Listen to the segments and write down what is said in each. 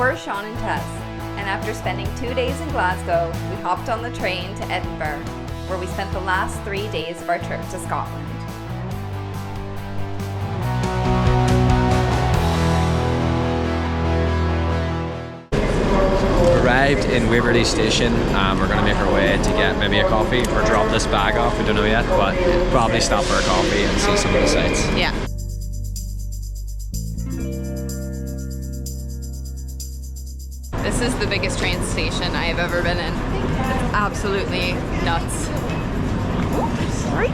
We're Sean and Tess, and after spending 2 days in Glasgow, we hopped on the train to Edinburgh, where we spent the last 3 days of our trip to Scotland. Arrived in Waverley Station. We're going to make our way to get maybe a coffee or drop this bag off, we don't know yet, but probably stop for a coffee and see some of the sights. Yeah. This is the biggest train station I have ever been in. It's absolutely nuts. Oops, sorry.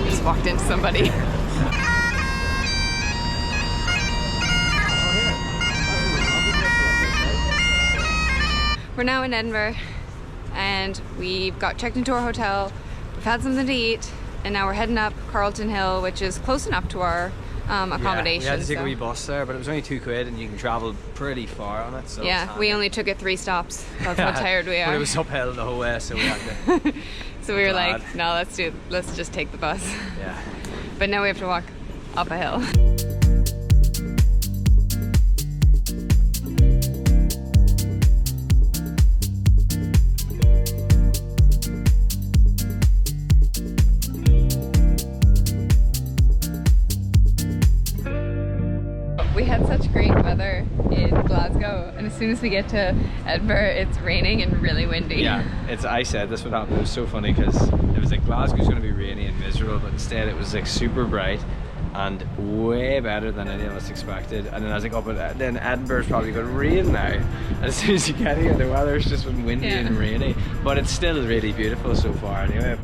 Just walked into somebody. We're now in Edinburgh and we've got checked into our hotel, we've had something to eat, and now we're heading up Carlton Hill, which is close enough to our accommodation. Yeah, we had to take a wee bus there, but it was only £2 and you can travel pretty far on it. So yeah, we only took it 3 stops. That's how tired we are. But it was uphill the whole way, so we had to... So we were like, no, let's just take the bus. Yeah. But now we have to walk up a hill. We had such great weather in Glasgow, and as soon as we get to Edinburgh, it's raining and really windy. Yeah, I said this would happen. It was so funny because it was like Glasgow's going to be rainy and miserable, but instead it was like super bright and way better than any of us expected. And then I was like, oh, but then Edinburgh's probably going to rain now. And as soon as you get here, the weather's just been windy and rainy, but it's still really beautiful so far anyway.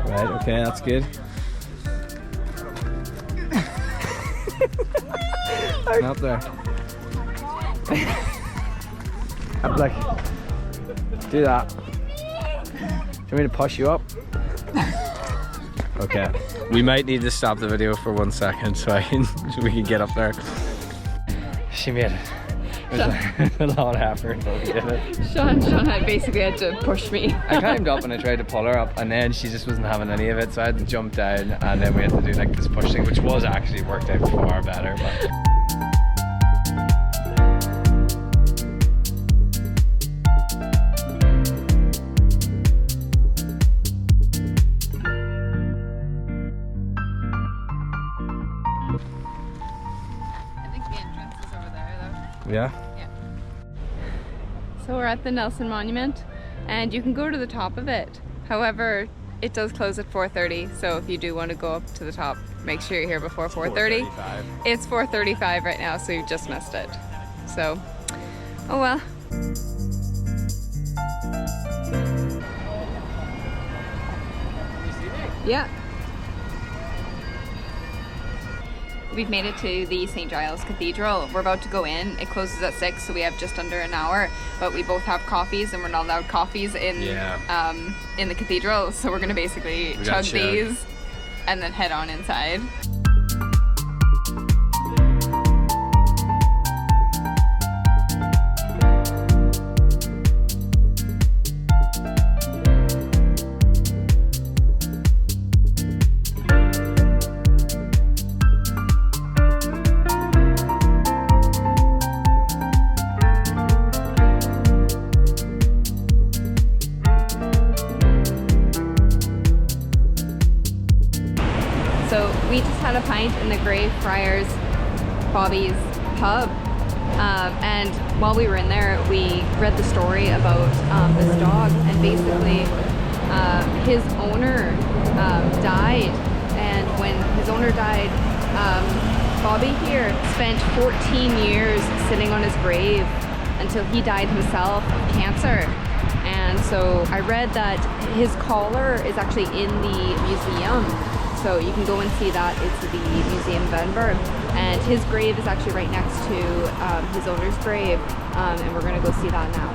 Right, okay, that's good. Up there. I'm like, do that. Do you want me to push you up? Okay. We might need to stop the video for 1 second so we can get up there. She made it. It was a long effort, but we did it. Sean basically had to push me. I climbed up and I tried to pull her up, and then she just wasn't having any of it, so I had to jump down, and then we had to do like this push thing, which was actually worked out far better. But yeah. So we're at the Nelson Monument, and you can go to the top of it. However, it does close at 4:30, so if you do want to go up to the top, make sure you're here before 4:30. It's 4:35 right now, so you've just missed it. So, oh well. Yeah. We've made it to the St. Giles Cathedral. We're about to go in. It closes at 6, so we have just under an hour. But we both have coffees, and we're not allowed coffees in the cathedral. So we're gonna basically chug these and then head on inside. So we just had a pint in the Grey Friars Bobby's pub, and while we were in there, we read the story about this dog, and basically his owner died, and when his owner died, Bobby here spent 14 years sitting on his grave until he died himself of cancer. And so I read that his collar is actually in the museum. So you can go and see that. It's the Museum of Edinburgh. And his grave is actually right next to his owner's grave. And we're gonna go see that now.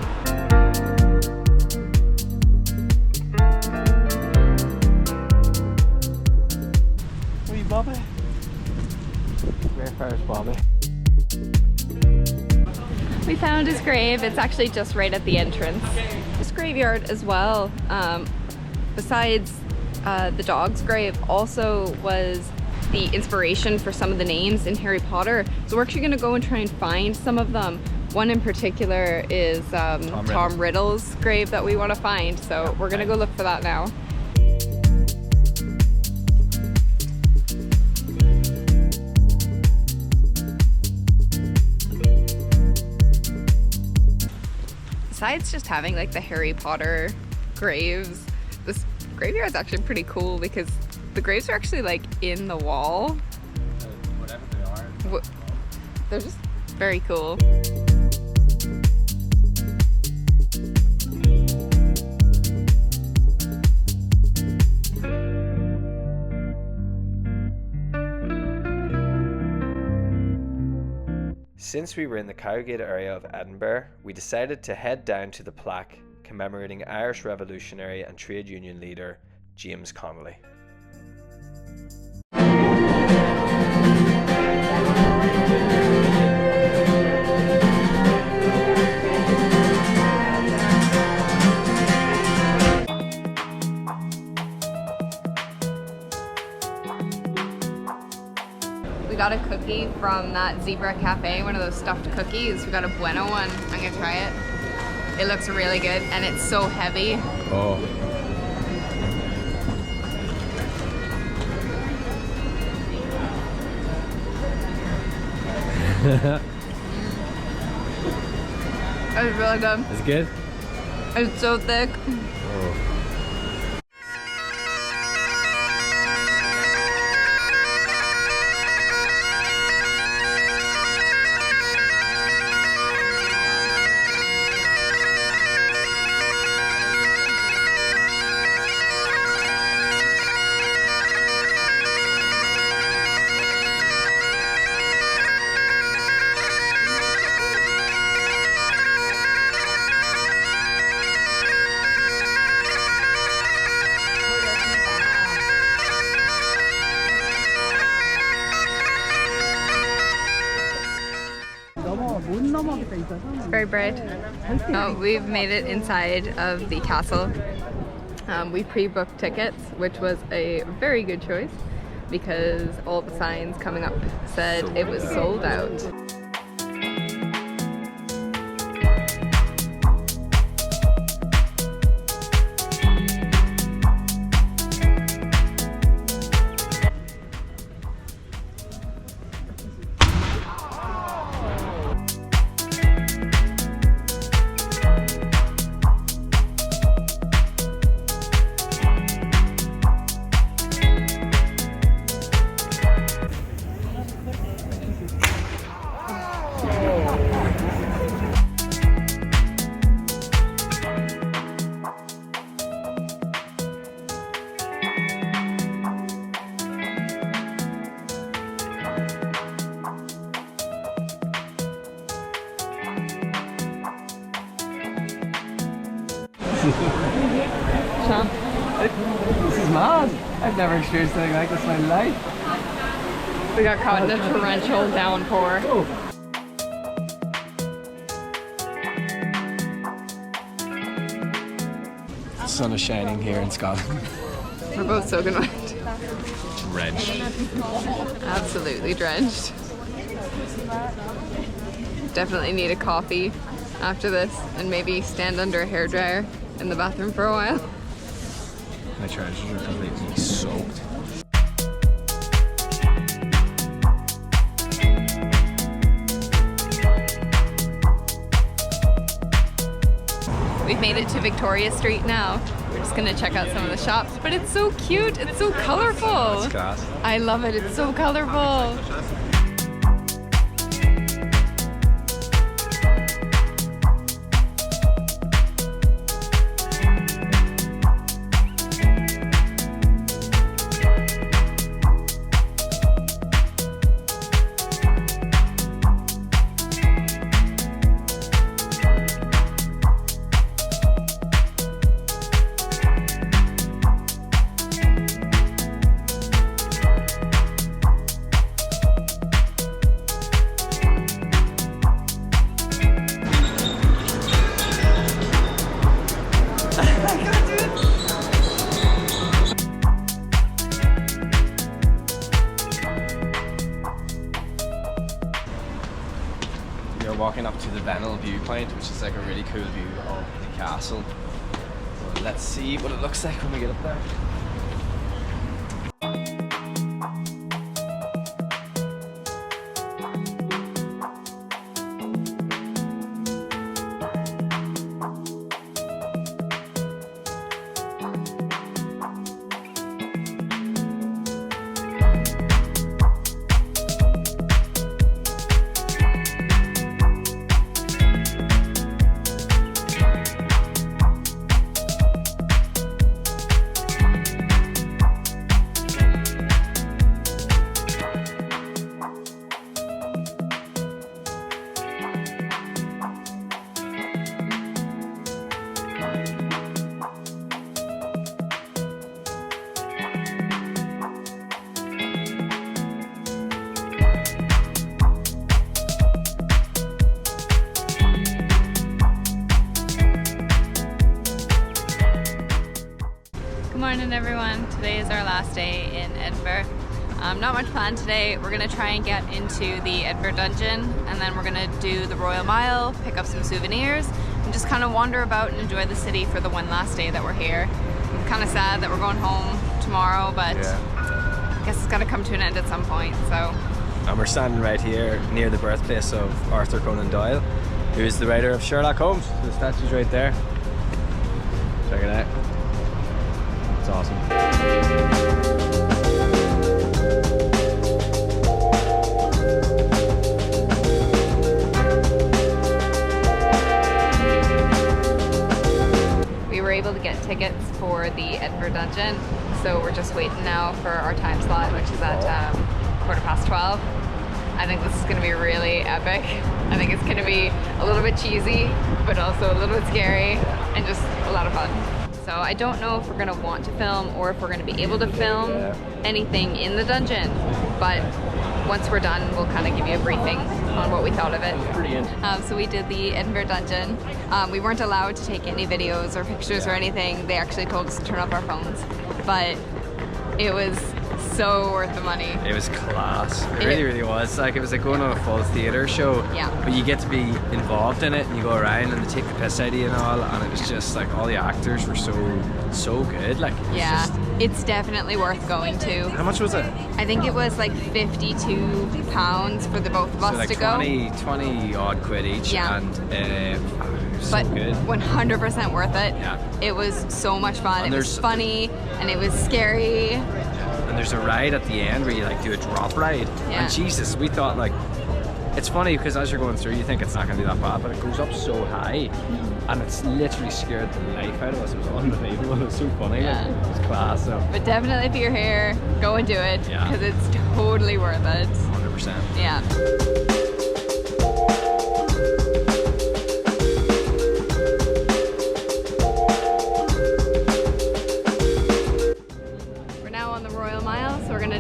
Bobby. Greyfriars Bobby. We found his grave. It's actually just right at the entrance. This graveyard as well, besides the dog's grave, also was the inspiration for some of the names in Harry Potter. So we're actually going to go and try and find some of them. One in particular is Tom Riddle's grave that we want to find. So we're going to go look for that now. Besides just having like the Harry Potter graves, this graveyard is actually pretty cool because the graves are actually like in the wall. Whatever they are. They're just very cool. Since we were in the Cowgate area of Edinburgh, we decided to head down to the plaque commemorating Irish revolutionary and trade union leader James Connolly. We got a cookie from that Zebra Cafe, one of those stuffed cookies. We got a Bueno one. I'm gonna try it. It looks really good and it's so heavy. Oh. It's really good. It's good? It's so thick. Oh. It's very bright. Oh, we've made it inside of the castle. We pre-booked tickets, which was a very good choice because all the signs coming up said it was sold out. This is mad. I've never experienced anything like this in my life. We got caught in a torrential downpour. Oh. The sun is shining here in Scotland. We're both soaking wet. Drenched. Absolutely drenched. Definitely need a coffee after this and maybe stand under a hairdryer in the bathroom for a while. My trousers are completely soaked. We've made it to Victoria Street now. We're just gonna check out some of the shops, but it's so cute, it's so colorful. That's class. I love it, it's so colorful. walking up to the Venel viewpoint, which is like a really cool view of the castle. So let's see what it looks like when we get up there. Good morning everyone. Today is our last day in Edinburgh. Not much planned today. We're going to try and get into the Edinburgh Dungeon, and then we're going to do the Royal Mile, pick up some souvenirs, and just kind of wander about and enjoy the city for the one last day that we're here. I'm kind of sad that we're going home tomorrow, but I guess it's got to come to an end at some point. So. And we're standing right here near the birthplace of Arthur Conan Doyle, who is the writer of Sherlock Holmes. The statue's right there. Check it out. It's awesome. We were able to get tickets for the Edinburgh Dungeon, so we're just waiting now for our time slot, which is at 12:15. I think this is going to be really epic. I think it's going to be a little bit cheesy, but also a little bit scary and just a lot of fun. So I don't know if we're going to want to film or if we're going to be able to film anything in the dungeon, but once we're done, we'll kind of give you a briefing on what we thought of it. Brilliant. So we did the Edinburgh Dungeon. We weren't allowed to take any videos or pictures or anything. They actually told us to turn off our phones, but it was so worth the money. It was class. It really was. Like, it was like going on a full theatre show. Yeah. But you get to be involved in it, and you go around and they take the piss out of you and all, and it was just like all the actors were so good. Like, it was just... It's definitely worth going to. How much was it? I think it was like £52 for the both of us So like to go. 20 odd quid each, and it was But so good. 100% worth it. Yeah. It was so much fun. And it was funny and it was scary. And there's a ride at the end where you like do a drop ride. Yeah. And Jesus, we thought like, it's funny because as you're going through you think it's not going to be that bad, but it goes up so high and it's literally scared the life out of us. It was unbelievable. It was so funny. Yeah. It was class. So But definitely if you're here, go and do it because it's totally worth it. 100%. Yeah.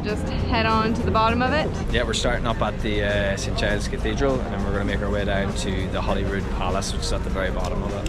Just head on to the bottom of it. Yeah, we're starting up at the St. Giles Cathedral, and then we're going to make our way down to the Holyrood Palace, which is at the very bottom of it.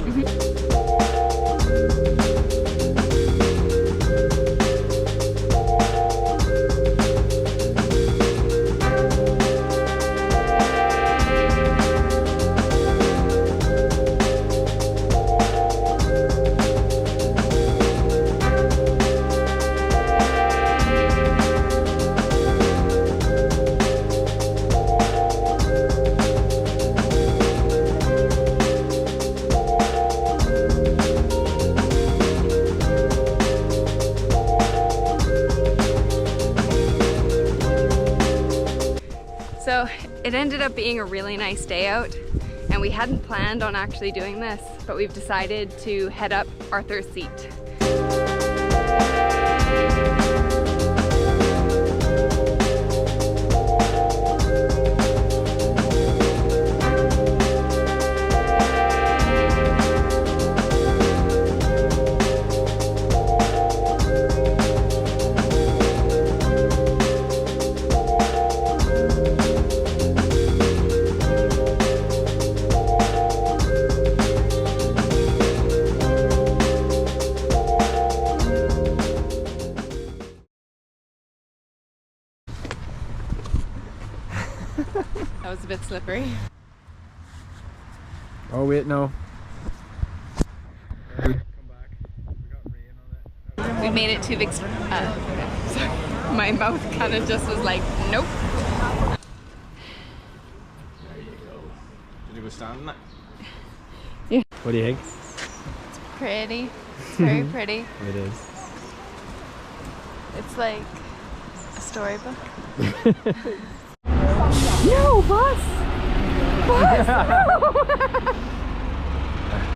So it ended up being a really nice day out, and we hadn't planned on actually doing this, but we've decided to head up Arthur's Seat. That was a bit slippery. Oh wait, no. We made it to sorry. My mouth kind of just was like, nope. There you go. Did you go stand in it? Yeah. What do you think? Pretty. It's very pretty. It is. It's like a storybook. No, bus! Bus! No!